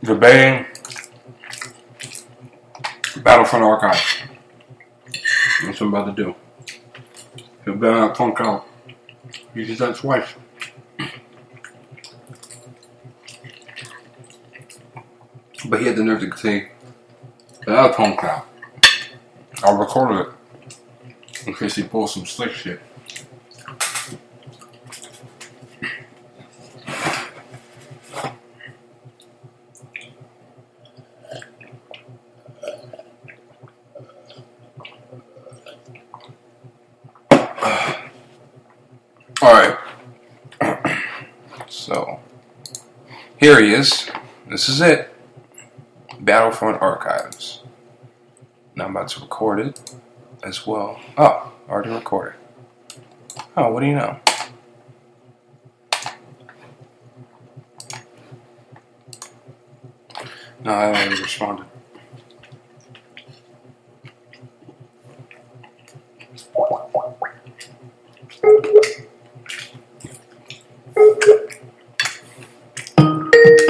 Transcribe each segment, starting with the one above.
Debating Battlefront Archive. That's what I'm about to do. He'll better not punk out. He did that twice. But he had the nerve to say, "I'll punk out. I'll record it in case he pulls some slick shit." Alright. So, here he is. This is it. Battlefront Archives. Now I'm about to record it as well. Oh, already recorded. Oh, what do you know? No, I already responded.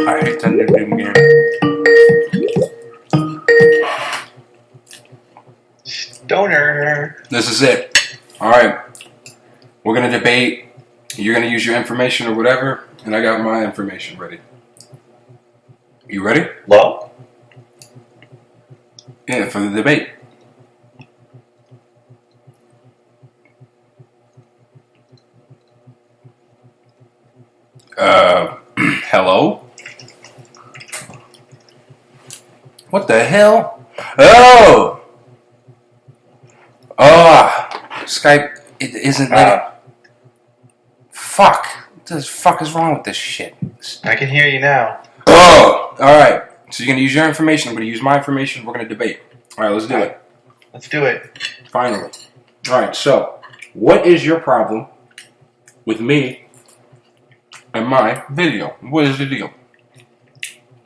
I hate that new game. Stoner. This is it. Alright. We're going to debate. You're going to use your information or whatever. And I got my information ready. You ready? Hello? Yeah, for the debate. Hello? What the hell? Oh! Skype, it isn't letting... Fuck. What the fuck is wrong with this shit? I can hear you now. Oh! Alright. So you're going to use your information, I'm going to use my information, we're going to debate. Alright, let's do it. Let's do it. Finally. Alright, so, what is your problem with me and my video? What is the deal?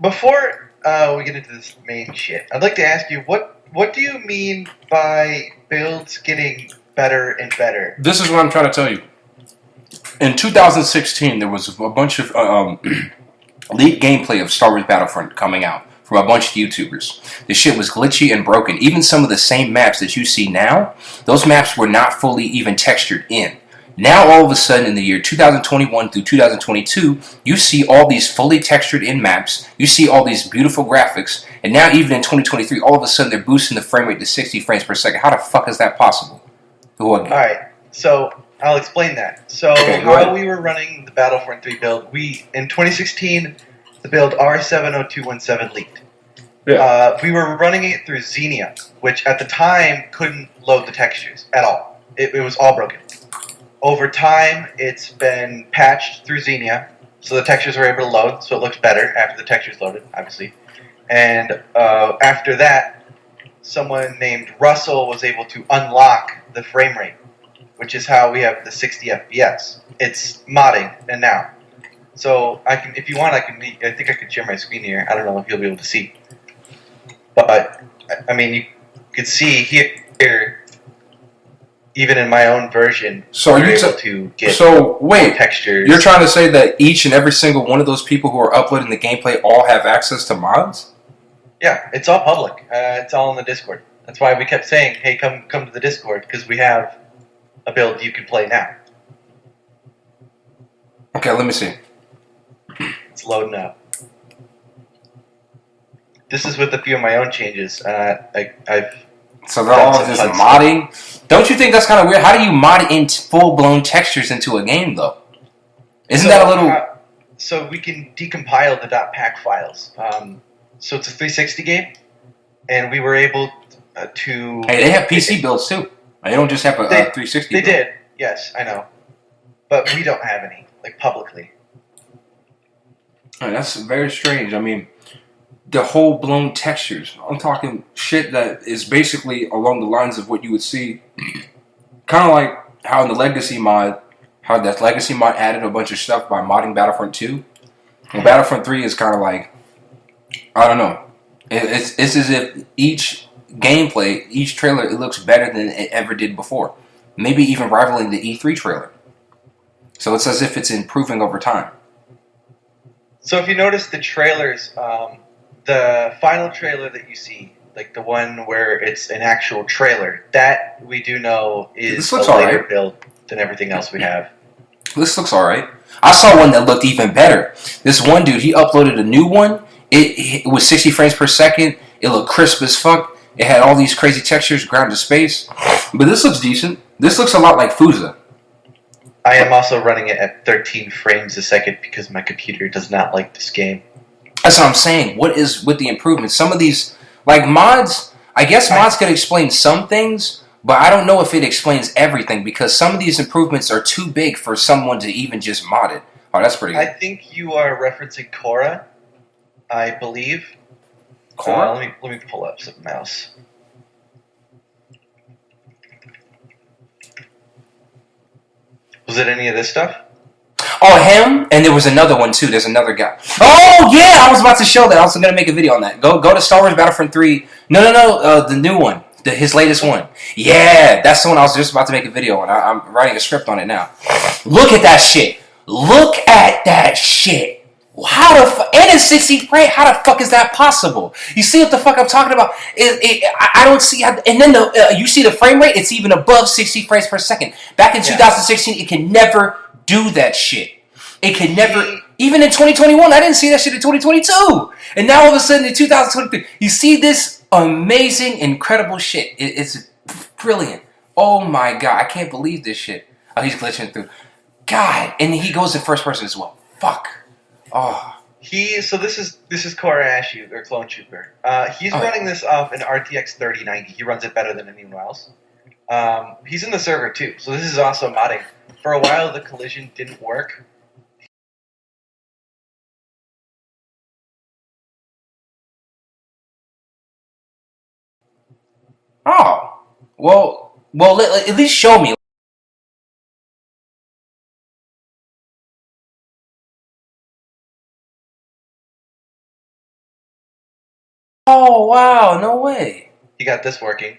Before we get into this main shit, I'd like to ask you, what do you mean by builds getting better and better? This is what I'm trying to tell you. In 2016, there was a bunch of leaked gameplay of Star Wars Battlefront coming out from a bunch of YouTubers. The shit was glitchy and broken. Even some of the same maps that you see now, those maps were not fully even textured in. Now, all of a sudden, in the year 2021 through 2022, you see all these fully textured in maps, you see all these beautiful graphics, and now even in 2023, all of a sudden, they're boosting the frame rate to 60 frames per second. How the fuck is that possible? Alright, so I'll explain that. So, okay, how we were running the Battlefront 3 build, in 2016, the build R70217 leaked. Yeah. We were running it through Xenia, which at the time couldn't load the textures at all. It was all broken. Over time, it's been patched through Xenia, so the textures were able to load, so it looks better after the textures loaded, obviously. And after that, someone named Russell was able to unlock the frame rate, which is how we have the 60 FPS. It's modding, and now. So I can, if you want, I think I could share my screen here. I don't know if you'll be able to see, but I mean, you could see here. Even in my own version, so you're able to get wait, textures. You're trying to say that each and every single one of those people who are uploading the gameplay all have access to mods? Yeah, it's all public. It's all in the Discord. That's why we kept saying, "Hey, come to the Discord," because we have a build you can play now. Okay, let me see. It's loading up. This is with a few of my own changes. So they're all just modding? Don't you think that's kind of weird? How do you mod in full-blown textures into a game, though? Isn't that a little... So we can decompile the .pack files. So it's a 360 game, and we were able to... Hey, they have PC builds, too. They don't just have a 360 They build. did, yes, I know. But we don't have any, like, publicly. Oh, that's very strange. I mean... The whole blown textures. I'm talking shit that is basically along the lines of what you would see. Kind of like how in the Legacy mod, how that Legacy mod added a bunch of stuff by modding Battlefront 2. And Battlefront 3 is kind of like, I don't know. It's as if each gameplay, each trailer, it looks better than it ever did before. Maybe even rivaling the E3 trailer. So it's as if it's improving over time. So if you notice the trailers, the final trailer that you see, like the one where it's an actual trailer, that we do know is a later build than everything else we have. This looks alright. I saw one that looked even better. This one dude, he uploaded a new one. It was 60 frames per second. It looked crisp as fuck. It had all these crazy textures, ground to space. But this looks decent. This looks a lot like Fusa. I am also running it at 13 frames a second because my computer does not like this game. That's what I'm saying. What is with the improvements? Some of these, like mods, I guess mods can explain some things, but I don't know if it explains everything because some of these improvements are too big for someone to even just mod it. Oh, that's pretty good. I think you are referencing Cora, I believe. Cora? Let me pull up something else. Was it any of this stuff? Oh, him? And there was another one, too. There's another guy. Oh, yeah! I was about to show that. I was going to make a video on that. Go to Star Wars Battlefront 3. No. The new one. His latest one. Yeah, that's the one I was just about to make a video on. I'm writing a script on it now. Look at that shit. Look at that shit. How the fuck? And it's 60 frames. How the fuck is that possible? You see what the fuck I'm talking about? I don't see how. And then you see the frame rate? It's even above 60 frames per second. Back in 2016, it can never do that shit. It can never. Even in 2021, I didn't see that shit in 2022. And now all of a sudden in 2023, you see this amazing, incredible shit. It's brilliant. Oh my god, I can't believe this shit. Oh, he's glitching through. God, and he goes in first person as well. Fuck. Oh. So this is Cora Ashu, or Clone Trooper. He's running this off an RTX 3090. He runs it better than anyone else. He's in the server too, so this is also modding. For a while, the collision didn't work. Oh. Well, at least show me. Oh, wow, no way. You got this working.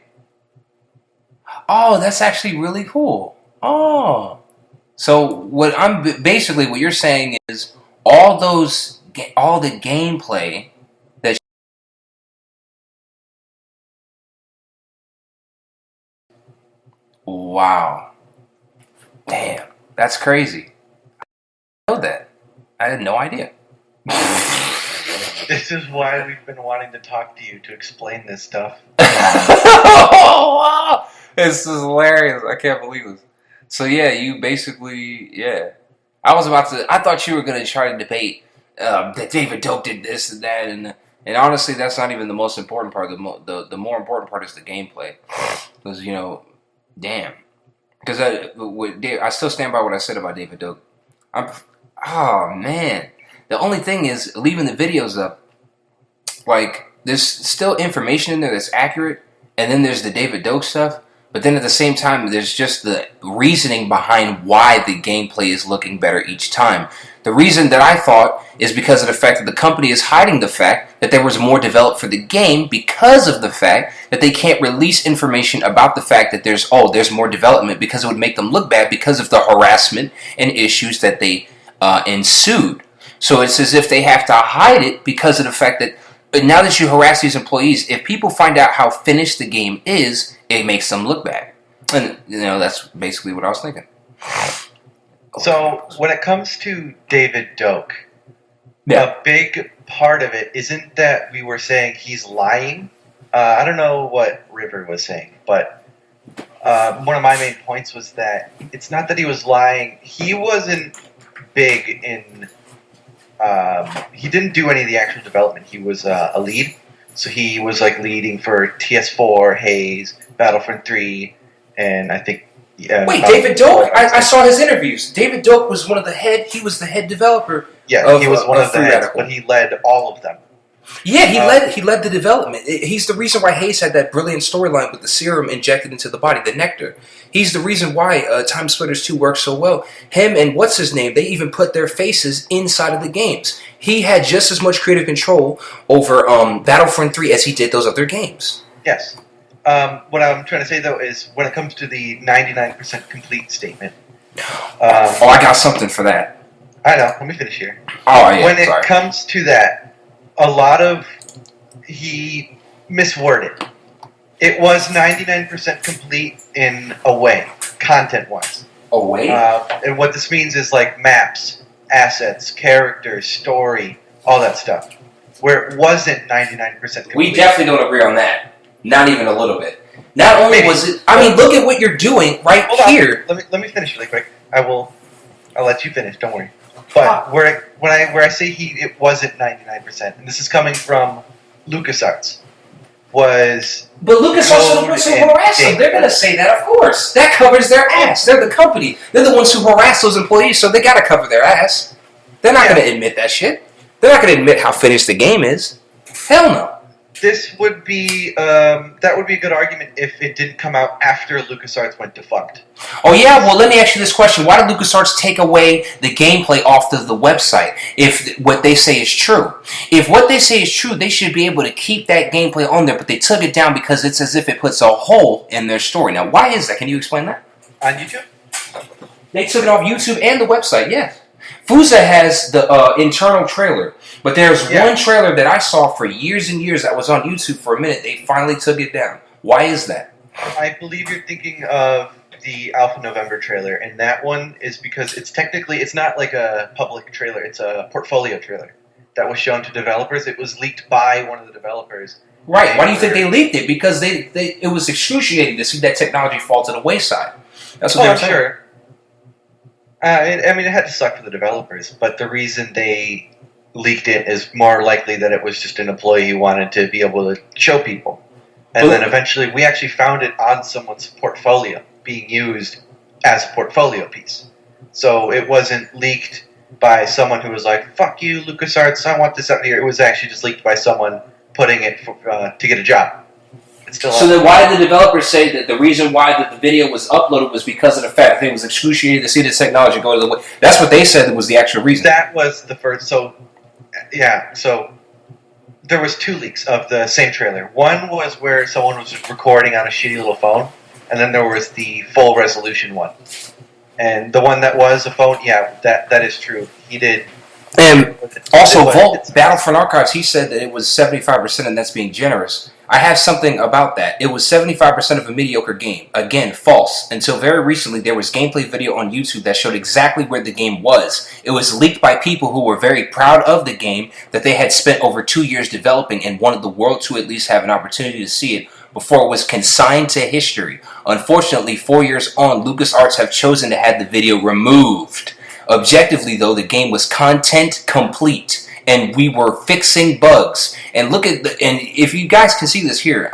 Oh, that's actually really cool. Oh. So what you're saying is all the gameplay that wow. Damn. That's crazy. I know that. I had no idea. This is why we've been wanting to talk to you to explain this stuff. Oh, wow. This is hilarious. I can't believe this. So yeah, you basically, yeah. I thought you were going to try to debate that David Doak did this and that, and honestly, that's not even the most important part. The more important part is the gameplay. Because, damn. Because I still stand by what I said about David Doak. Oh, man. The only thing is, leaving the videos up, like, there's still information in there that's accurate, and then there's the David Doak stuff, but then at the same time, there's just the reasoning behind why the gameplay is looking better each time. The reason that I thought is because of the fact that the company is hiding the fact that there was more developed for the game because of the fact that they can't release information about the fact that there's more development because it would make them look bad because of the harassment and issues that they ensued. So it's as if they have to hide it because of the fact that now that you harass these employees, if people find out how finished the game is, it makes them look bad. And, that's basically what I was thinking. So when it comes to David Doak, a big part of it isn't that we were saying he's lying. I don't know what River was saying, but one of my main points was that it's not that he was lying. He wasn't big in... he didn't do any of the actual development. He was a lead, so he was leading for TS4, Haze, Battlefront 3, and I think. Wait, David Doak? I saw his interviews. David Doak was one of the head. He was the head developer. Yeah, he was one of the heads, but he led all of them. Yeah, he led the development. He's the reason why Haze had that brilliant storyline with the serum injected into the body, the nectar. He's the reason why Time Splitters 2 works so well. Him and what's his name, they even put their faces inside of the games. He had just as much creative control over Battlefront 3 as he did those other games. Yes. What I'm trying to say though is when it comes to the 99% complete statement. I got something for that. I know. Let me finish here. Oh yeah. When it comes to that, a lot of he misworded. It was 99% complete in a way, content-wise. A way? And what this means is like maps, assets, characters, story, all that stuff. Where it wasn't 99% complete. We definitely don't agree on that. Not even a little bit. Not only was it... I mean, look at what you're doing right here. Let me finish really quick. I'll let you finish, don't worry. But where I say it wasn't 99%, and this is coming from LucasArts, was... But LucasArts are the ones who harass them. They're going to say that, of course. That covers their ass. They're the company. They're the ones who harass those employees, so they got to cover their ass. They're not going to admit that shit. They're not going to admit how finished the game is. Hell no. This would be that would be a good argument if it didn't come out after LucasArts went defunct. Oh yeah, well let me ask you this question: why did LucasArts take away the gameplay off of the website if what they say is true? If what they say is true, they should be able to keep that gameplay on there, but they took it down because it's as if it puts a hole in their story. Now, why is that? Can you explain that? On YouTube? They took it off YouTube and the website. Yes. Fusa has the internal trailer, but there's one trailer that I saw for years and years that was on YouTube for a minute. They finally took it down. Why is that? I believe you're thinking of the Alpha November trailer, and that one is because it's not like a public trailer, it's a portfolio trailer that was shown to developers. It was leaked by one of the developers. Right. Why do you think they leaked it? Because it was excruciating to see that technology fall to the wayside. That's what they're saying. Sure. It had to suck for the developers, but the reason they leaked it is more likely that it was just an employee who wanted to be able to show people. And then eventually we actually found it on someone's portfolio being used as a portfolio piece. So it wasn't leaked by someone who was like, fuck you, LucasArts, I want this up here. It was actually just leaked by someone putting it to get a job. So then why did the developers say that the reason why the video was uploaded was because of the fact that it was excruciating to see the technology go to the way? That's what they said was the actual reason. That was the first. So there was 2 leaks of the same trailer. One was where someone was just recording on a shitty little phone, and then there was the full resolution one. And the one that was a phone, that is true. He did. And also, Battlefront Archives, he said that it was 75%, and that's being generous. I have something about that. It was 75% of a mediocre game. Again, false. Until very recently, there was gameplay video on YouTube that showed exactly where the game was. It was leaked by people who were very proud of the game that they had spent over 2 years developing and wanted the world to at least have an opportunity to see it before it was consigned to history. Unfortunately, 4 years on, LucasArts have chosen to have the video removed. Objectively, though, the game was content complete. And we were fixing bugs. And look at and if you guys can see this here,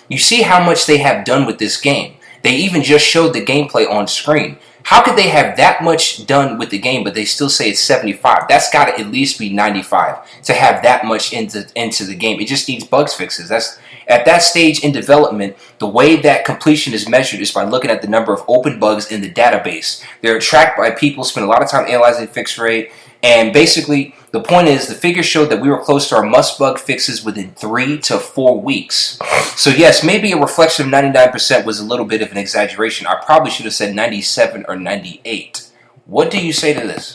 you see how much they have done with this game. They even just showed the gameplay on screen. How could they have that much done with the game, but they still say it's 75? That's got to at least be 95 to have that much into the game. It just needs bugs fixes. That's at that stage in development. The way that completion is measured is by looking at the number of open bugs in the database. They're tracked by people, spend a lot of time analyzing fix rate, and basically the point is the figures showed that we were close to our must-bug fixes within 3 to 4 weeks. So yes, maybe a reflection of 99% was a little bit of an exaggeration. I probably should have said 97 or 98. What do you say to this?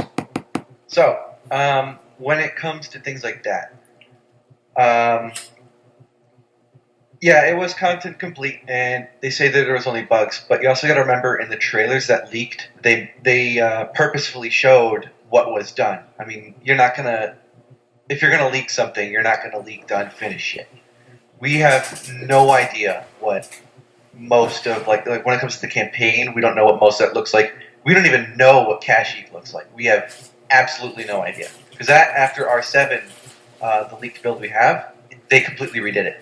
So, when it comes to things like that, it was content complete, and they say that there was only bugs. But you also got to remember, in the trailers that leaked, they purposefully showed what was done. I mean, you're not gonna, if you're gonna leak something, you're not gonna leak the unfinished shit. We have no idea what most of like when it comes to the campaign, we don't know what most of that looks like. We don't even know what Kashyyyk looks like. We have absolutely no idea because after R7, the leaked build we have, they completely redid it.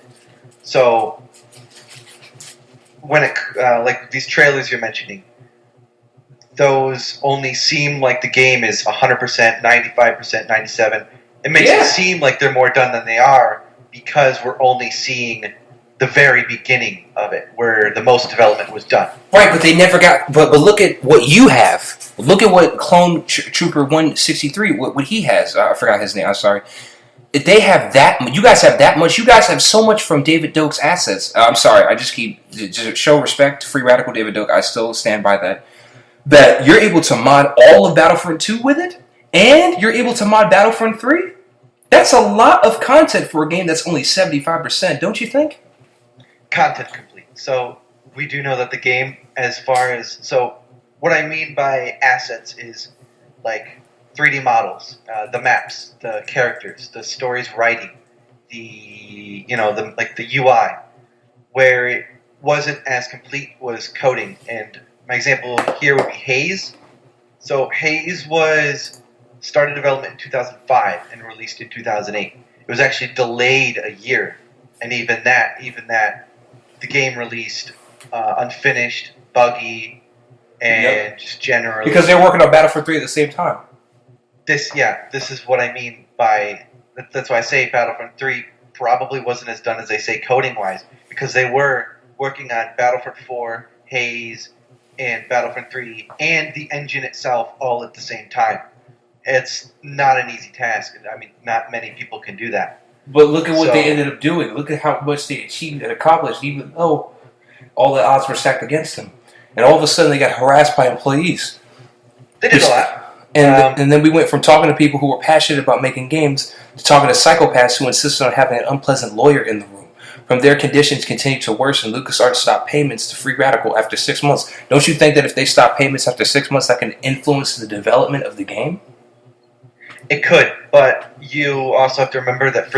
So when it like these trailers you're mentioning, those only seem like the game is 100%, 95%, 97%. It makes it seem like they're more done than they are because we're only seeing the very beginning of it, where the most development was done. Right, but they never got... But look at what you have. Look at what Clone Trooper 163, what he has. I forgot his name, I'm sorry. They have that. You guys have that much. You guys have so much from David Doak's assets. I'm sorry. I just show respect to Free Radical David Doak. I still stand by that. That you're able to mod all of Battlefront 2 with it, and you're able to mod Battlefront 3. That's a lot of content for a game that's only 75%, don't you think? Content complete. So we do know that the game, as far as what I mean by assets is like 3D models, the maps, the characters, the story's writing, the UI. Where it wasn't as complete was coding, and my example here would be Haze. So Haze started development in 2005 and released in 2008. It was actually delayed a year, and even that, the game released unfinished, buggy, and just generally because they were working on Battlefront 3 at the same time. This is what I mean by that's why I say Battlefront 3 probably wasn't as done as they say coding wise, because they were working on Battlefront 4, Haze, and Battlefront 3, and the engine itself all at the same time. It's not an easy task. I mean, not many people can do that. But look at what they ended up doing. Look at how much they achieved and accomplished, even though all the odds were stacked against them. And all of a sudden, they got harassed by employees. They did a lot. And then we went from talking to people who were passionate about making games to talking to psychopaths who insisted on having an unpleasant lawyer in the room. From there, conditions continued to worsen. LucasArts stopped payments to Free Radical after 6 months. Don't you think that if they stop payments after 6 months, that can influence the development of the game? It could, but you also have to remember that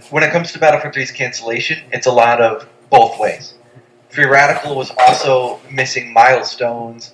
when it comes to Battlefront 3's cancellation, it's a lot of both ways. Free Radical was also missing milestones.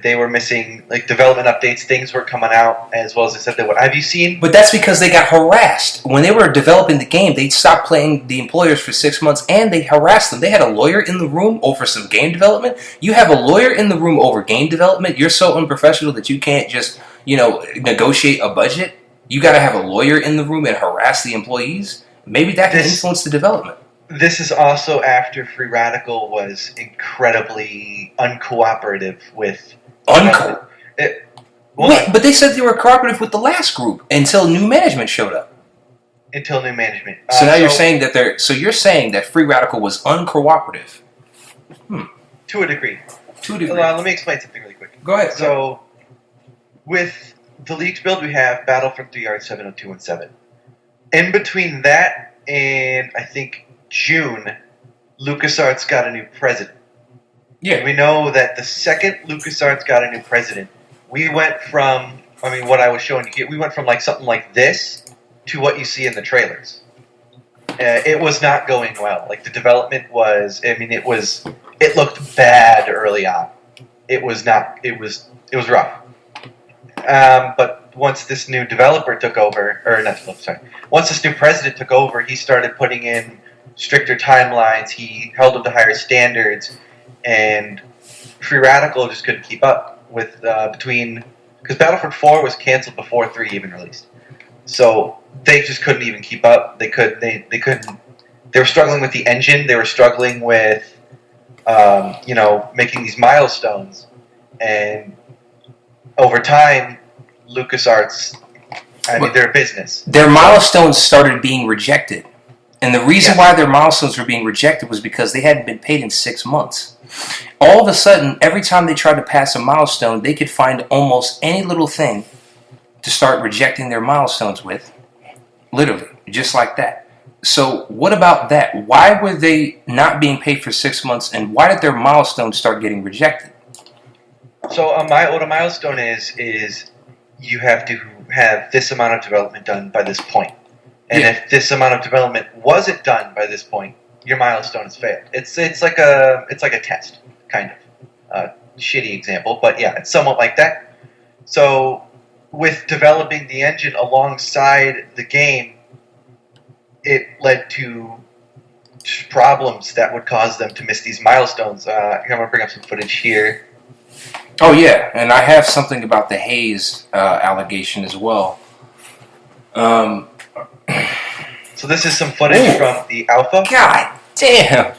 They were missing development updates. Things were coming out as well as they said they would. Have you seen? But that's because they got harassed. When they were developing the game, they stopped paying the employers for 6 months, and they harassed them. They had a lawyer in the room over some game development. You have a lawyer in the room over game development. You're so unprofessional that you can't just negotiate a budget. You got to have a lawyer in the room and harass the employees. Maybe that can influence the development. This is also after Free Radical was incredibly uncooperative with. Wait, but they said they were cooperative with the last group until new management showed up. Until new management. So now you're saying that you're saying that Free Radical was uncooperative. To a degree. Let me explain something really quick. Go ahead. So, with the leaked build, we have Battlefront 3 R70217. In between that and I think June, LucasArts got a new president. Yeah. And we know that the second LucasArts got a new president, we went from, what I was showing you here, we went from something like this to what you see in the trailers. It was not going well. The development was, it looked bad early on. It was rough. But once this new developer took over, once this new president took over, he started putting in stricter timelines. He held them to higher standards, and Free Radical just couldn't keep up with because Battlefront 4 was canceled before 3 even released, so they just couldn't even keep up. They couldn't. They were struggling with the engine. They were struggling with making these milestones, and over time, LucasArts, they're a business. Their milestones started being rejected. And the reason why their milestones were being rejected was because they hadn't been paid in 6 months. All of a sudden, every time they tried to pass a milestone, they could find almost any little thing to start rejecting their milestones with. Literally, just like that. So what about that? Why were they not being paid for 6 months, and why did their milestones start getting rejected? So what a milestone is you have to have this amount of development done by this point. And if this amount of development wasn't done by this point, your milestone has failed. It's like a test, kind of. Shitty example, but yeah, it's somewhat like that. So with developing the engine alongside the game, it led to problems that would cause them to miss these milestones. I'm going to bring up some footage here. Oh yeah, and I have something about the Haze allegation as well. So this is some footage from the alpha. God damn!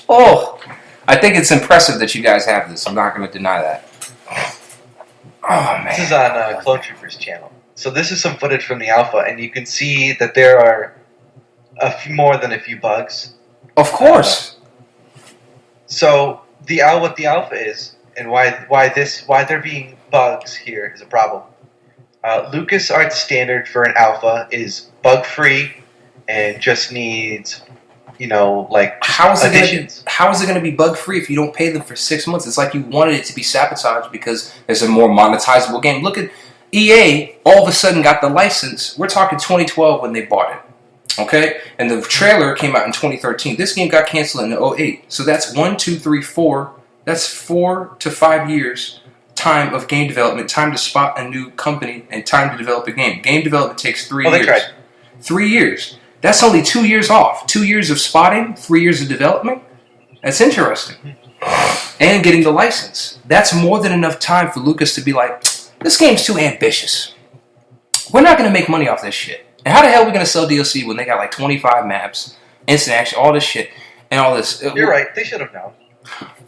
Oh, I think it's impressive that you guys have this. I'm not going to deny that. Oh man, this is on Clone Troopers channel. So this is some footage from the alpha, and you can see that there are more than a few bugs. Of course. So what the alpha is, and why there being bugs here is a problem. LucasArts standard for an alpha is bug free, and just needs, How is additions. it going to be bug free if you don't pay them for 6 months? It's like you wanted it to be sabotaged because there's a more monetizable game. Look at EA. All of a sudden got the license. We're talking 2012 when they bought it. Okay, and the trailer came out in 2013. This game got canceled in 2008. So that's 1, 2, 3, 4. That's 4 to 5 years time of game development, time to spot a new company, and time to develop a game. Game development takes 3 years. That's right. 3 years. That's only 2 years off. 2 years of spotting, 3 years of development. That's interesting. And getting the license. That's more than enough time for Lucas to be like, this game's too ambitious. We're not going to make money off this shit. And how the hell are we going to sell DLC when they got like 25 maps, instant action, all this shit, and all this? You're right. They should have known.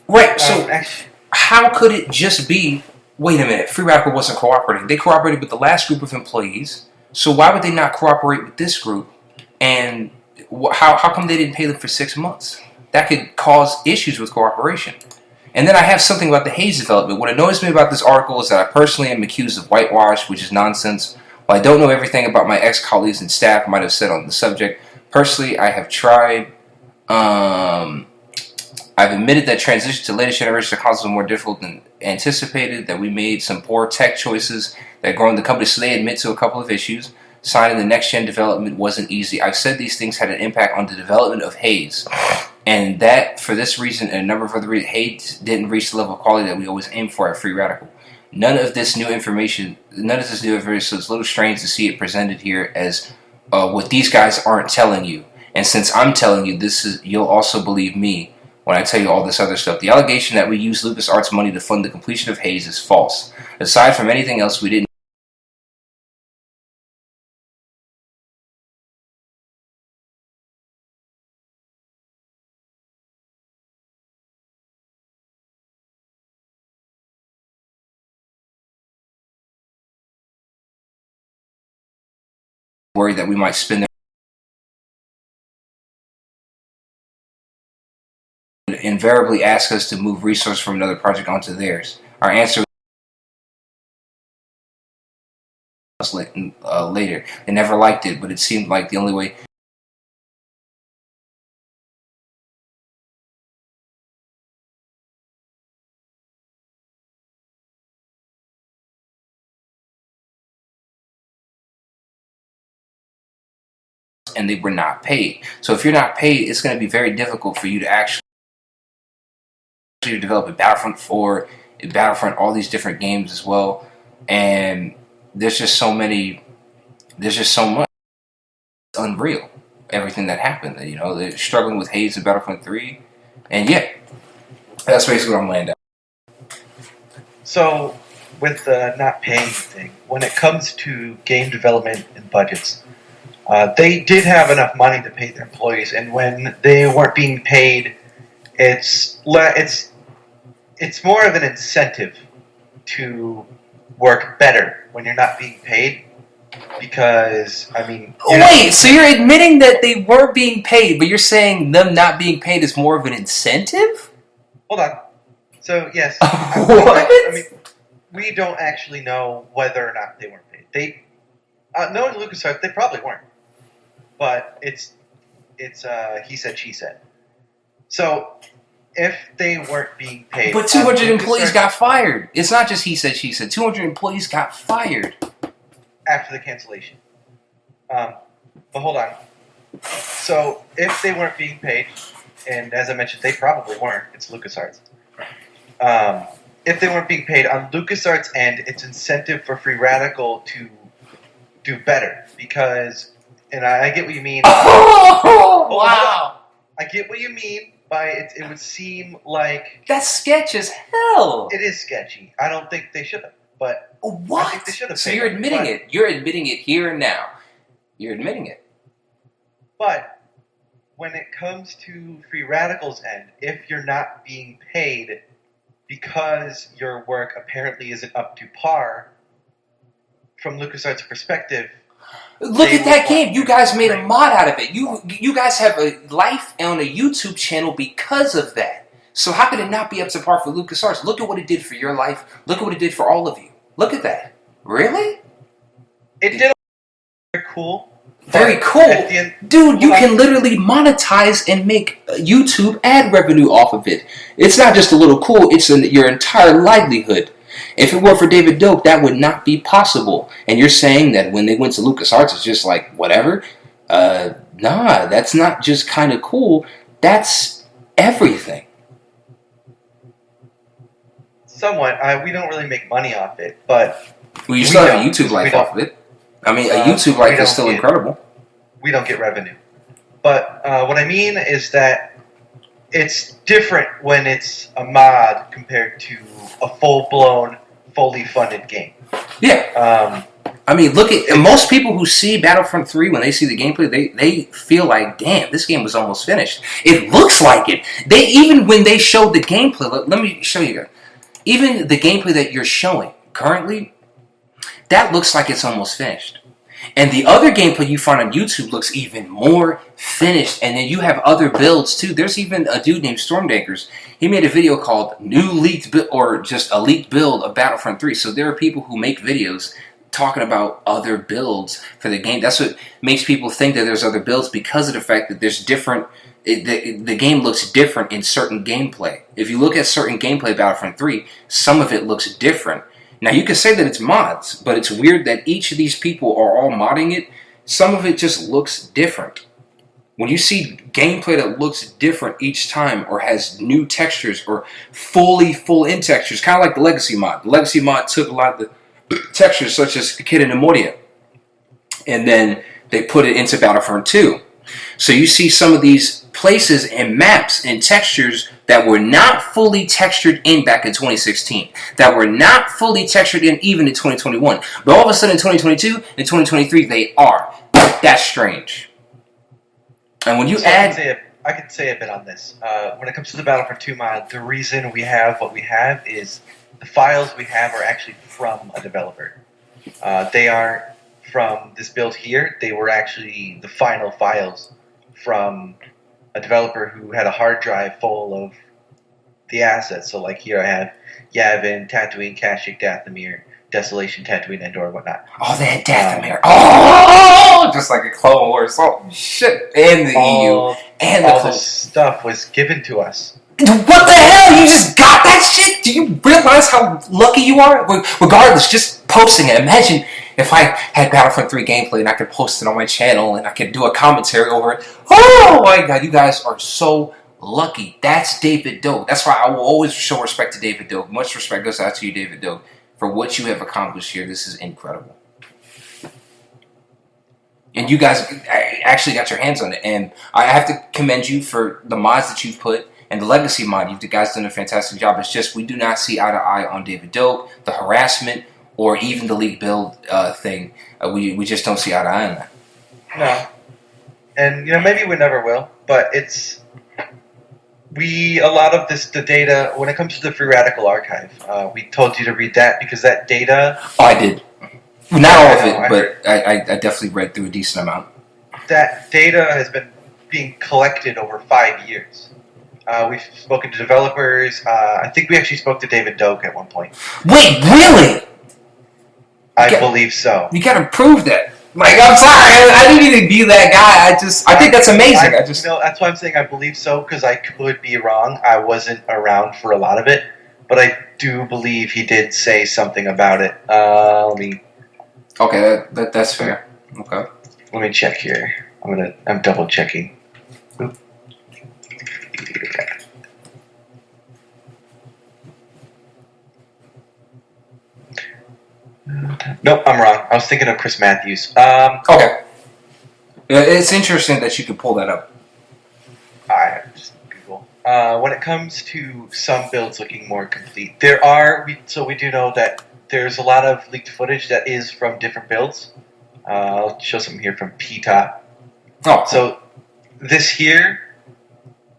Right. So how could it just be, wait a minute, Free Radical wasn't cooperating. They cooperated with the last group of employees. So why would they not cooperate with this group? And how come they didn't pay them for 6 months? That could cause issues with cooperation. And then I have something about the Haze development. What annoys me about this article is that I personally am accused of whitewash, which is nonsense. While I don't know everything about my ex-colleagues and staff might have said on the subject, personally I have tried. I've admitted that transition to latest generation consoles was more difficult than anticipated, that we made some poor tech choices that growing the company, so they admit to a couple of issues. Signing the next-gen development wasn't easy. I've said these things had an impact on the development of Haze. And that, for this reason and a number of other reasons, Haze didn't reach the level of quality that we always aim for at Free Radical. None of this new information, so it's a little strange to see it presented here as what these guys aren't telling you. And since I'm telling you, you'll also believe me when I tell you all this other stuff. The allegation that we used LucasArts money to fund the completion of Haze is false. Aside from anything else, we didn't worry that we might spend invariably ask us to move resources from another project onto theirs. Our answer was later. They never liked it, but it seemed like the only way. And they were not paid. So if you're not paid, it's going to be very difficult for you to actually develop a Battlefront 4, a Battlefront, all these different games as well. And there's just so much. It's unreal. Everything that happened. They're struggling with Haze and Battlefront 3. And yeah, that's basically what I'm laying down. So, with the not paying thing, when it comes to game development and budgets, they did have enough money to pay their employees, and when they weren't being paid, it's more of an incentive to work better when you're not being paid. Because wait, so you're admitting that they were being paid, but you're saying them not being paid is more of an incentive? Hold on. So yes, what? We don't actually know whether or not they weren't paid. Knowing LucasArts, they probably weren't. But it's he said, she said. So if they weren't being paid, but 200 employees got fired. It's not just he said, she said. 200 employees got fired after the cancellation. But hold on. So if they weren't being paid, and as I mentioned, they probably weren't. It's LucasArts. If they weren't being paid on LucasArts' end, it's incentive for Free Radical to do better because, and I get what you mean. Wow! I get what you mean by it. It would seem like that's sketch as hell. It is sketchy. I don't think they should have, but what? I think they should have. So you're admitting it. You're admitting it here and now. You're admitting it. But when it comes to Free Radical's end, if you're not being paid because your work apparently isn't up to par, from LucasArts' perspective, Look they at that would game. want You guys made a Right. mod out of it. You guys have a life on a YouTube channel because of that. So how could it not be up to par for LucasArts? Look at what it did for your life. Look at what it did for all of you. Look at that. Really? It did very cool. Very but cool. at the end- Dude, you well, can literally monetize and make YouTube ad revenue off of it. It's not just a little cool, it's your entire livelihood. If it were for David Doak, that would not be possible. And you're saying that when they went to LucasArts, it's just like, whatever? Nah, that's not just kind of cool. That's everything. Somewhat. We don't really make money off it, but Well, you We still have a don't. YouTube We life don't. off of it. I mean, a Uh, YouTube we life don't is still get- incredible. we don't get revenue. But what I mean is that it's different when it's a mod compared to a full-blown, fully funded game. Yeah. I mean, look at most people who see Battlefront 3 when they see the gameplay, they feel like, damn, this game was almost finished. It looks like it. Even when they showed the gameplay, let me show you guys. Even the gameplay that you're showing currently, that looks like it's almost finished. And the other gameplay you find on YouTube looks even more finished. And then you have other builds too. There's even a dude named Stormdankers. He made a video called New Leaked Build, or just a leaked build of Battlefront 3. So there are people who make videos talking about other builds for the game. That's what makes people think that there's other builds, because of the fact that there's different. The game looks different in certain gameplay. If you look at certain gameplay of Battlefront 3, some of it looks different. Now, you can say that it's mods, but it's weird that each of these people are all modding it. Some of it just looks different. When you see gameplay that looks different each time, or has new textures, or full-in textures, kind of like the Legacy mod. The Legacy mod took a lot of the textures, such as Kid and Moria, and then they put it into Battlefront 2. So you see some of these places and maps and textures that were not fully textured in back in 2016, that were not fully textured in even in 2021. But all of a sudden in 2022 and 2023, they are. That's strange. And when you So add... I could say a bit on this. When it comes to the Battlefront 2 mod, the reason we have what we have is the files we have are actually from a developer. They aren't from this build here. They were actually the final files from a developer who had a hard drive full of the assets. So, like, here I have Yavin, Tatooine, Kashyyyk, Dathomir, Desolation, Tatooine, Endor, whatnot. Oh, they had Dathomir. Oh, just like a Clone Wars. Oh, shit. And the EU. And the all Clone... this stuff was given to us. What the hell? You just got that shit? Do you realize how lucky you are? Regardless, just posting it. Imagine if I had Battlefront 3 gameplay and I could post it on my channel and I could do a commentary over it. Oh my god, you guys are so lucky. That's David Doak. That's why I will always show respect to David Doak. Much respect goes out to you, David Doak, for what you have accomplished here. This is incredible. And you guys actually got your hands on it. And I have to commend you for the mods that you've put. And the Legacy mod, you guys done a fantastic job. It's just we do not see eye to eye on David Doak, the harassment, or even the league build thing. We just don't see eye to eye on that. No. And, maybe we never will, but it's... a lot of the data, when it comes to the Free Radical Archive, we told you to read that because that data... Oh, I did. Not all of it, I but I definitely read through a decent amount. That data has been being collected over 5 years. We've spoken to developers. I think we actually spoke to David Doak at one point. Wait, really? I believe so. You gotta prove that. Like, I'm sorry, I didn't even be that guy. I think that's amazing. That's why I'm saying I believe so, because I could be wrong. I wasn't around for a lot of it, but I do believe he did say something about it. Let me. Okay, that's fair. Okay. Let me check here. I'm double checking. Oop. Nope, I'm wrong. I was thinking of Chris Matthews. Okay. It's interesting that you could pull that up. I just Google. When it comes to some builds looking more complete, we do know that there's a lot of leaked footage that is from different builds. I'll show something here from P-Top. Oh. So this here,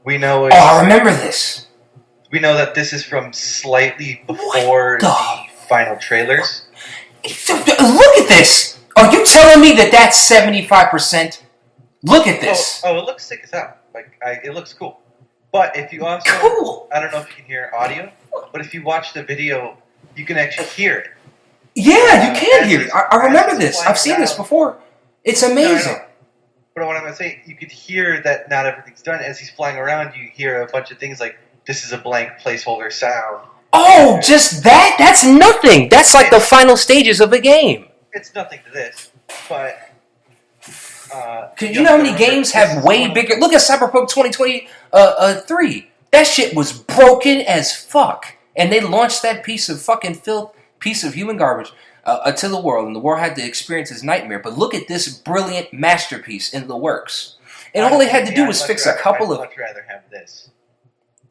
we know. I remember this. We know that this is from slightly before the final trailers. Look at this. Are you telling me that that's 75%? Look at this. Oh, it looks sick as hell. It looks cool. But if you also, cool. I don't know if you can hear audio, but if you watch the video, you can actually hear it. Yeah, you can hear it. I remember this. I've seen this before. It's amazing. No. But what I'm going to say, you could hear that not everything's done. As he's flying around, you hear a bunch of things like, this is a blank placeholder sound. Oh, just that? That's nothing. That's like the final stages of a game. It's nothing to this, but... you know how many games have way bigger... Look at Cyberpunk 2023. That shit was broken as fuck. And they launched that piece of fucking filth, piece of human garbage, to the world. And the world had to experience his nightmare. But look at this brilliant masterpiece in the works. And all they had to do was fix a couple of... I'd much rather have this.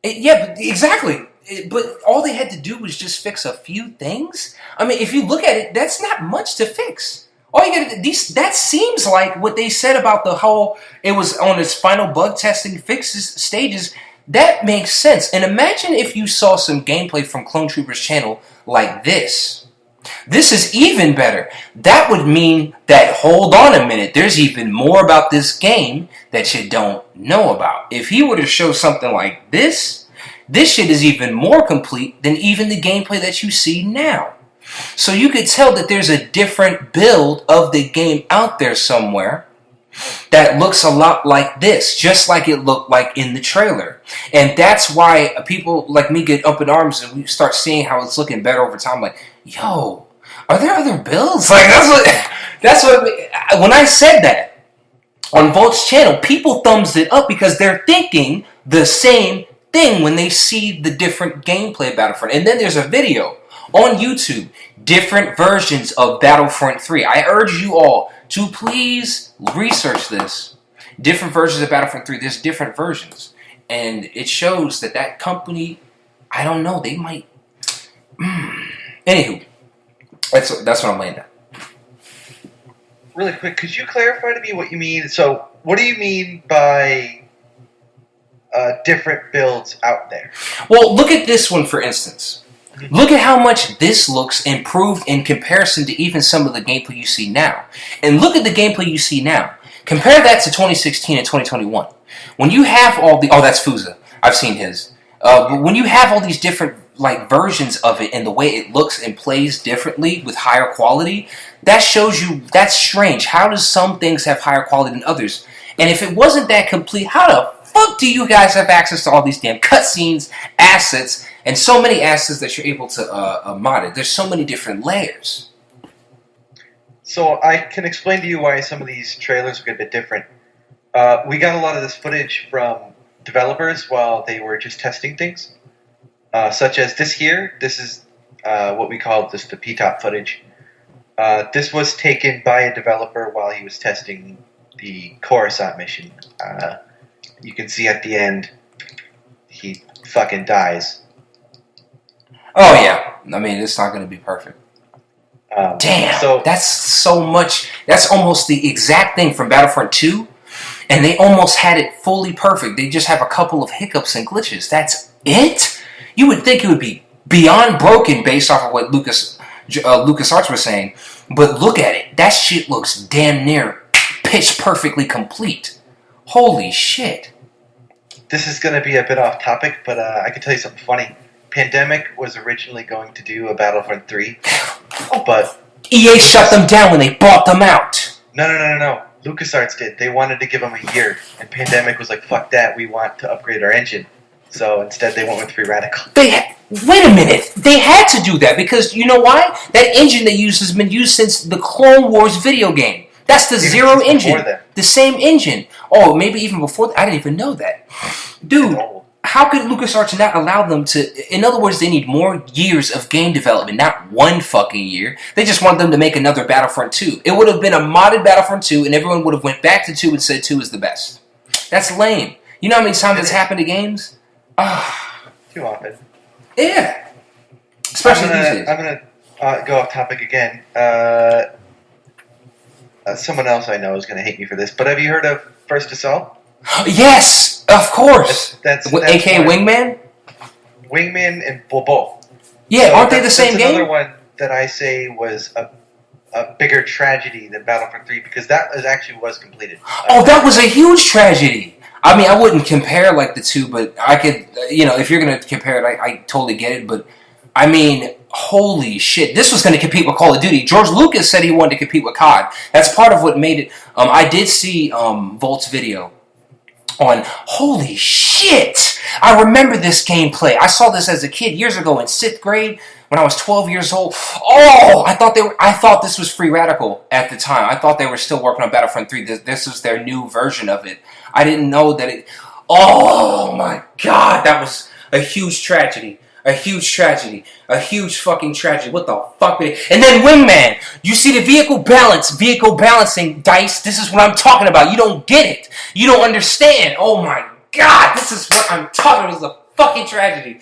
Yeah, exactly. But all they had to do was just fix a few things. I mean, if you look at it, that's not much to fix. All you gotta do, that seems like what they said about the whole, it was on its final bug testing fixes stages. That makes sense. And imagine if you saw some gameplay from Clone Troopers channel like this. This is even better. That would mean that, hold on a minute, there's even more about this game that you don't know about. If he were to show something like this shit is even more complete than even the gameplay that you see now. So you could tell that there's a different build of the game out there somewhere that looks a lot like this, just like it looked like in the trailer. And that's why people like me get up in arms and we start seeing how it's looking better over time. Like, yo, are there other builds? Like, that's what when I said that on Volt's channel, people thumbs it up because they're thinking the same thing when they see the different gameplay of Battlefront. And then there's a video on YouTube, different versions of Battlefront 3. I urge you all to please research this. Different versions of Battlefront 3. There's different versions. And it shows that company, I don't know, they might... Anywho, that's what I'm laying down. Really quick, could you clarify to me what you mean? So, what do you mean by different builds out there? Well, look at this one, for instance. Look at how much this looks improved in comparison to even some of the gameplay you see now. And look at the gameplay you see now. Compare that to 2016 and 2021. When you have all the... Oh, that's Fuza. I've seen his. But when you have all these different versions of it and the way it looks and plays differently with higher quality, that shows you that's strange. How does some things have higher quality than others? And if it wasn't that complete, how the fuck do you guys have access to all these damn cutscenes, assets, and so many assets that you're able to mod it? There's so many different layers. So I can explain to you why some of these trailers look a bit different. We got a lot of this footage from developers while they were just testing things, such as this here. This is what we call just the P-top footage. This was taken by a developer while he was testing the Coruscant mission. You can see at the end, he fucking dies. Oh yeah, I mean it's not going to be perfect. Damn, so that's so much. That's almost the exact thing from Battlefront 2, and they almost had it fully perfect. They just have a couple of hiccups and glitches. That's it? You would think it would be beyond broken based off of what LucasArts was saying, but look at it. That shit looks damn near pitch perfectly complete. Holy shit. This is going to be a bit off topic, but I can tell you something funny. Pandemic was originally going to do a Battlefront 3, but... EA shut them down when they bought them out. No. LucasArts did. They wanted to give them a year, and Pandemic was like, fuck that, we want to upgrade our engine. So instead they went with Free Radical. Wait a minute. They had to do that because, you know why? That engine they use has been used since the Clone Wars video game. That's the Zero engine. The same engine. Oh, maybe even before that. I didn't even know that. Dude, how could LucasArts not allow them to... In other words, they need more years of game development, not one fucking year. They just want them to make another Battlefront 2. It would have been a modded Battlefront 2, and everyone would have went back to 2 and said 2 is the best. That's lame. You know how many times that's happened to games? Too often. Yeah. Especially these days. I'm going to go off topic again. Someone else I know is going to hate me for this, but have you heard of First Assault? Yes, of course. That's AKA Wingman? Wingman and both. Yeah, so aren't they the same game? Another one that I say was a a bigger tragedy than Battlefront 3 because that was completed. Oh, that was a huge tragedy. I mean, I wouldn't compare like the two, but I could, if you're going to compare it, I totally get it. But I mean, holy shit, this was going to compete with Call of Duty. George Lucas said he wanted to compete with COD. That's part of what made it. I did see Volt's video on holy shit. I remember this gameplay. I saw this as a kid years ago in 6th grade when I was 12 years old. Oh, I thought this was Free Radical at the time. I thought they were still working on Battlefront 3. This was their new version of it. I didn't know that it. Oh my god, that was a huge tragedy. A huge tragedy. A huge fucking tragedy. What the fuck? And then Wingman. You see the vehicle balancing dice. This is what I'm talking about. You don't get it. You don't understand. Oh my god. This is what I'm talking about. This is a fucking tragedy.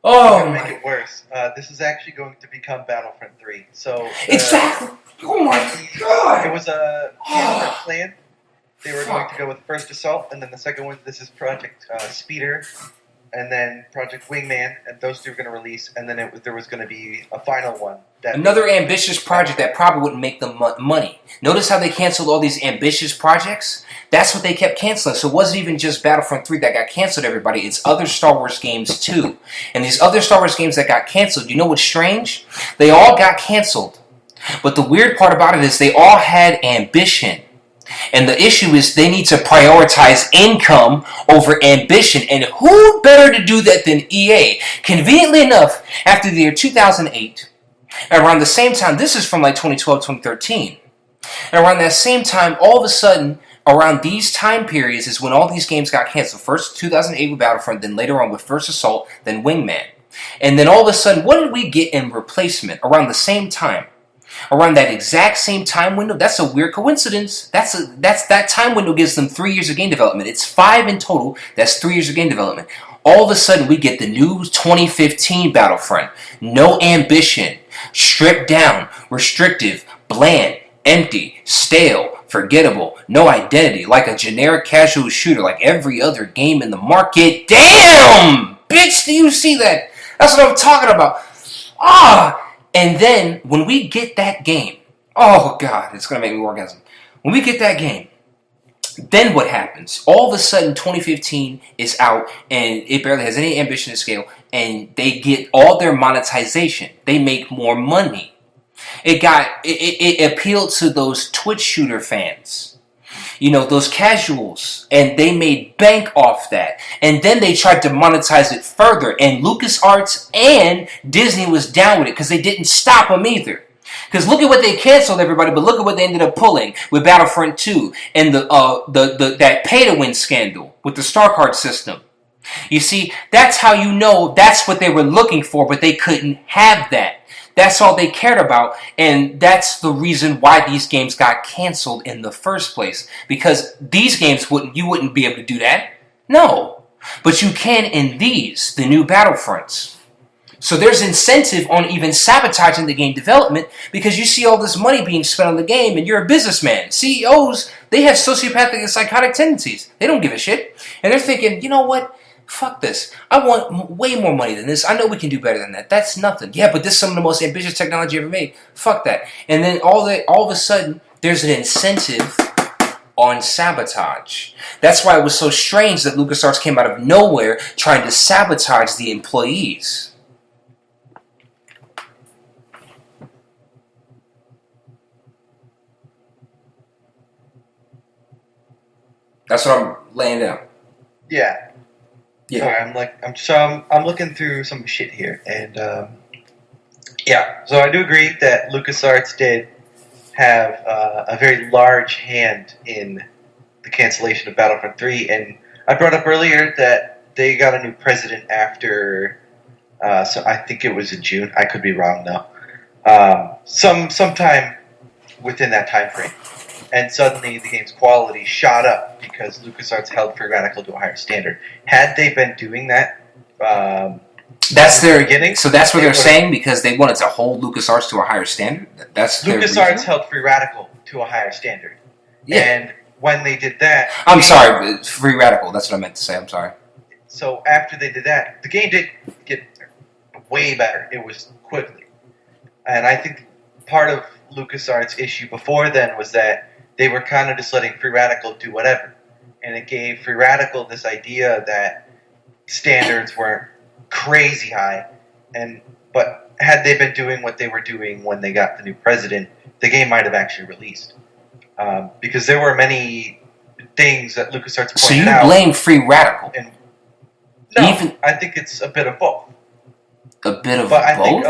Oh to my. make it worse, this is actually going to become Battlefront 3. So Exactly. Oh my god. It was a plan. They were going to go with First Assault, and then the second one, this is Project Speeder, and then Project Wingman, and those two were going to release, and then there was going to be a final one. Another ambitious project that probably wouldn't make them money. Notice how they canceled all these ambitious projects? That's what they kept canceling. So it wasn't even just Battlefront 3 that got canceled, everybody. It's other Star Wars games, too. And these other Star Wars games that got canceled, you know what's strange? They all got canceled. But the weird part about it is they all had ambition. And the issue is they need to prioritize income over ambition. And who better to do that than EA? Conveniently enough, after the year 2008, around the same time, this is from like 2012, 2013. And around that same time, all of a sudden, around these time periods is when all these games got canceled. First 2008 with Battlefront, then later on with First Assault, then Wingman. And then all of a sudden, what did we get in replacement around the same time? Around that exact same time window. That's a weird coincidence. That time window gives them 3 years of game development. It's 5 in total. That's 3 years of game development. All of a sudden, we get the new 2015 Battlefront. No ambition. Stripped down. Restrictive. Bland. Empty. Stale. Forgettable. No identity. Like a generic casual shooter. Like every other game in the market. Damn! Bitch, do you see that? That's what I'm talking about. And then, when we get that game, oh god, it's going to make me orgasm. When we get that game, then what happens? All of a sudden, 2015 is out, and it barely has any ambition to scale, and they get all their monetization. They make more money. It appealed to those Twitch shooter fans. Those casuals, and they made bank off that. And then they tried to monetize it further, and LucasArts and Disney was down with it because they didn't stop them either. Because look at what they canceled, everybody, but look at what they ended up pulling with Battlefront 2 and that pay-to-win scandal with the Star Card system. You see, that's how you know that's what they were looking for, but they couldn't have that. That's all they cared about, and that's the reason why these games got canceled in the first place. Because these games, you wouldn't be able to do that. No. But you can in these, the new Battlefronts. So there's incentive on even sabotaging the game development because you see all this money being spent on the game and you're a businessman. CEOs, they have sociopathic and psychotic tendencies. They don't give a shit. And they're thinking, you know what? Fuck this. I want way more money than this. I know we can do better than that. That's nothing. Yeah, but this is some of the most ambitious technology ever made. Fuck that. And then all of a sudden, there's an incentive on sabotage. That's why it was so strange that LucasArts came out of nowhere trying to sabotage the employees. That's what I'm laying down. Yeah. Yeah. I'm looking through some shit here, and so I do agree that LucasArts did have a very large hand in the cancellation of Battlefront 3, and I brought up earlier that they got a new president after, so I think it was in June. I could be wrong though. Sometime within that time frame. And suddenly the game's quality shot up because LucasArts held Free Radical to a higher standard. Had they been doing that, that's their beginning. So that's what they're saying because they wanted to hold LucasArts to a higher standard. That's LucasArts held Free Radical to a higher standard. Yeah. And when they did that, I'm sorry, Free Radical. That's what I meant to say. I'm sorry. So after they did that, the game did get way better. It was quickly, and I think part of LucasArts' issue before then was that they were kind of just letting Free Radical do whatever. And it gave Free Radical this idea that standards weren't crazy high. But had they been doing what they were doing when they got the new president, the game might have actually released. Because there were many things that LucasArts pointed out. So you blame Free Radical? And no, I think it's a bit of both. A bit of but both?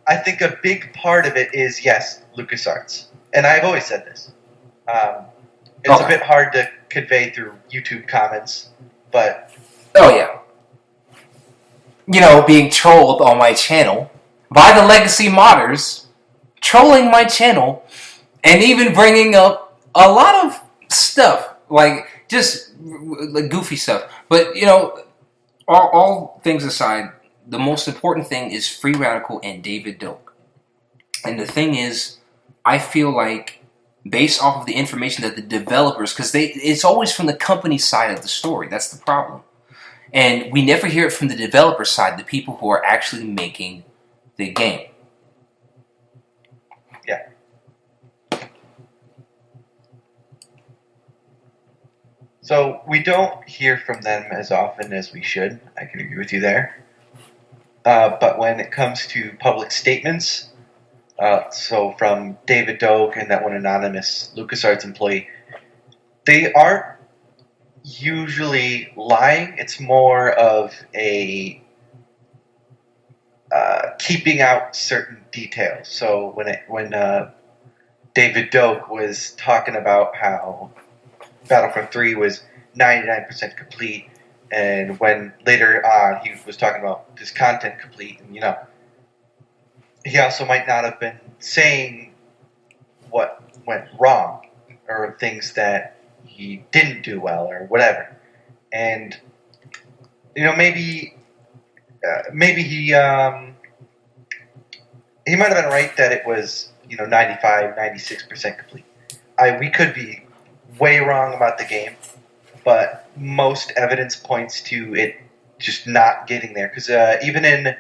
I think a big part of it is, yes, LucasArts. And I've always said this. It's a bit hard to convey through YouTube comments, but... Oh, yeah. You know, being trolled on my channel by the Legacy Modders, trolling my channel, and even bringing up a lot of stuff, like, just like goofy stuff. But, you know, all things aside, the most important thing is Free Radical and David Doak. And the thing is, I feel like, based off of the information that the developers, because it's always from the company side of the story. That's the problem. And we never hear it from the developer side, the people who are actually making the game. Yeah. So we don't hear from them as often as we should. I can agree with you there. But when it comes to public statements, so from David Doak and that one anonymous LucasArts employee, they aren't usually lying. It's more of a keeping out certain details. So when David Doak was talking about how Battlefront 3 was 99% complete, and when later on he was talking about this content complete, and you know, he also might not have been saying what went wrong or things that he didn't do well or whatever. And you know, maybe he might have been right that it was, you know, 95, 96% complete. We could be way wrong about the game, but most evidence points to it just not getting there. Because even in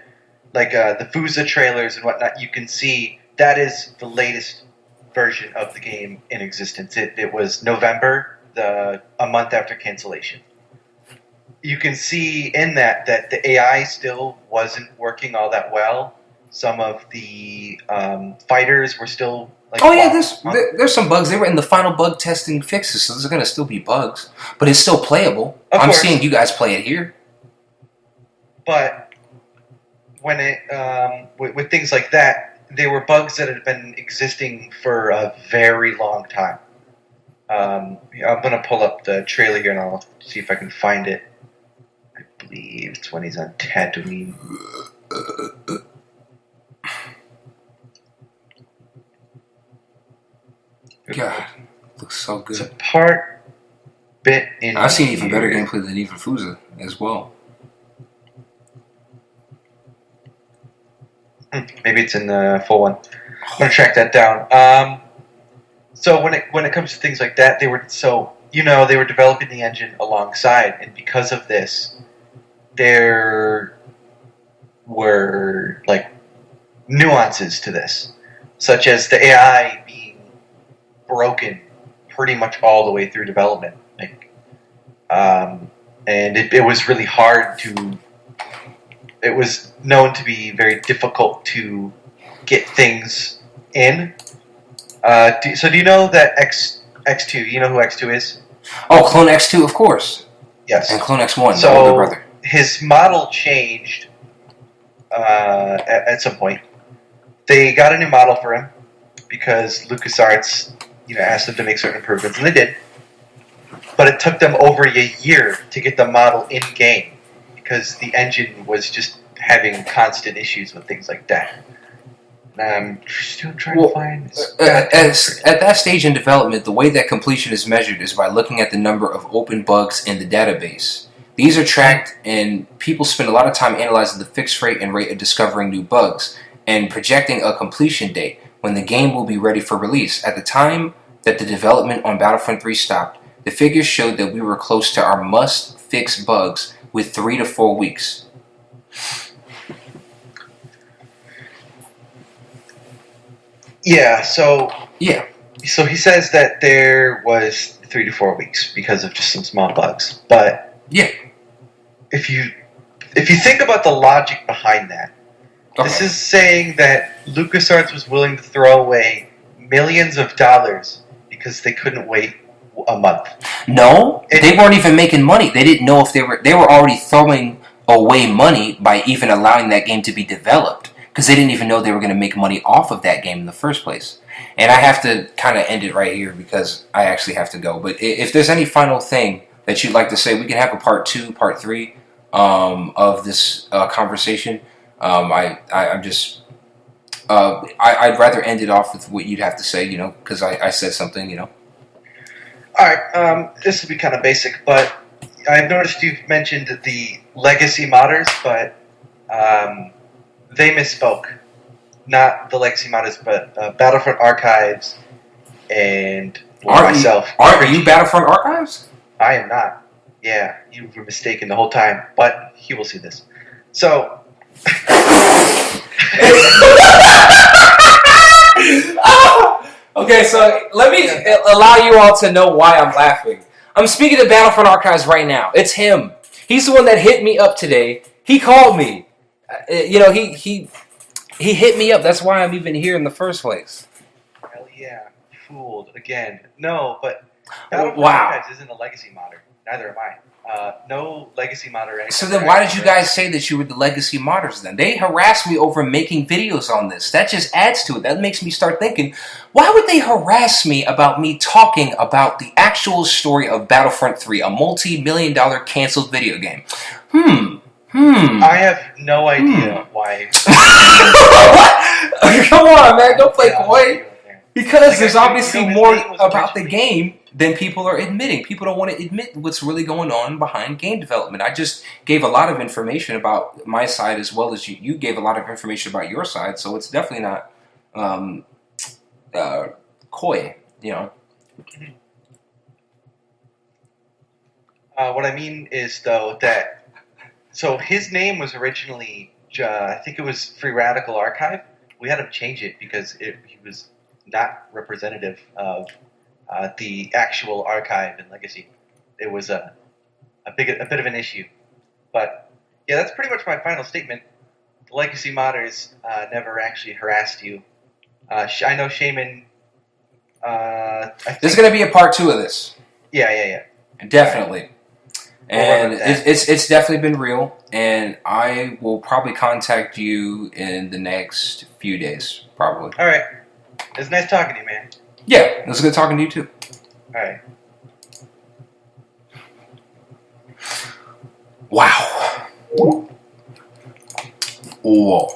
like the FUSA trailers and whatnot, you can see that is the latest version of the game in existence. It was November, a month after cancellation. You can see in that the AI still wasn't working all that well. Some of the fighters were still like... Oh yeah, there's some bugs. They were in the final bug testing fixes, so there's going to still be bugs. But it's still playable. I'm seeing you guys play it here. But when it with things like that, they were bugs that had been existing for a very long time. I'm going to pull up the trailer here and I'll see if I can find it. I believe it's when he's on Tatooine. God, looks so good. It's a bit in I've seen even better gameplay than even FUSA as well. Maybe it's in the full one. I'm gonna track that down. So when it comes to things like that, they were developing the engine alongside, and because of this, there were like nuances to this, such as the AI being broken pretty much all the way through development. And it was really hard to... It was known to be very difficult to get things in. So do you know that X2, you know who X2 is? Oh, Clone X2, of course. Yes. And Clone X1, so my older brother. His model changed at some point. They got a new model for him because LucasArts, asked them to make certain improvements, and they did. But it took them over a year to get the model in-game because the engine was just having constant issues with things like that. And I'm still trying to find... At that stage in development, the way that completion is measured is by looking at the number of open bugs in the database. These are tracked, and people spend a lot of time analyzing the fix rate and rate of discovering new bugs and projecting a completion date when the game will be ready for release. At the time that the development on Battlefront 3 stopped, the figures showed that we were close to our must-fix bugs with 3 to 4 weeks. Yeah. So Yeah. so he says that there was 3 to 4 weeks because of just some small bugs. But Yeah. if you think about the logic behind that, this Okay. is saying that LucasArts was willing to throw away millions of dollars because they couldn't wait a month. No, they weren't even making money. They didn't know if they were already throwing away money by even allowing that game to be developed because they didn't even know they were going to make money off of that game in the first place. And I have to kind of end it right here because I actually have to go. But if there's any final thing that you'd like to say, we can have a part 2, part 3 of this conversation. I'm just I'd rather end it off with what you'd have to say, because I said something. Alright, this will be kind of basic, but I've noticed you've mentioned the legacy modders, but they misspoke. Not the legacy modders, but Battlefront Archives and myself. Aren't you Battlefront Archives? I am not. Yeah, you were mistaken the whole time, but he will see this. So. Okay, so let me allow you all to know why I'm laughing. I'm speaking to Battlefront Archives right now. It's him. He's the one that hit me up today. He called me. He hit me up. That's why I'm even here in the first place. Hell yeah, fooled again. No, but Battlefront Archives isn't a legacy modder. Neither am I. No legacy modder. So then why did you guys say that you were the legacy modders then? They harassed me over making videos on this. That just adds to it. That makes me start thinking, why would they harass me about me talking about the actual story of Battlefront 3, a multi-million-dollar canceled video game? I have no idea why. What? Come on, man. Don't play coy. Because there's obviously more about the game than people are admitting. People don't want to admit what's really going on behind game development. I just gave a lot of information about my side as well as you gave a lot of information about your side, so it's definitely not coy, What I mean is, though, that so his name was originally, I think it was Free Radical Archive. We had him change it because he was not representative of the actual archive and legacy. It was a bit of an issue. But yeah, that's pretty much my final statement. The legacy modders never actually harassed you. I know Shaman. There's going to be a part 2 of this. Yeah. Definitely. And it's definitely been real, and I will probably contact you in the next few days, probably. All right. It was nice talking to you, man. Yeah, it was good talking to you, too. All right. Wow. Whoa.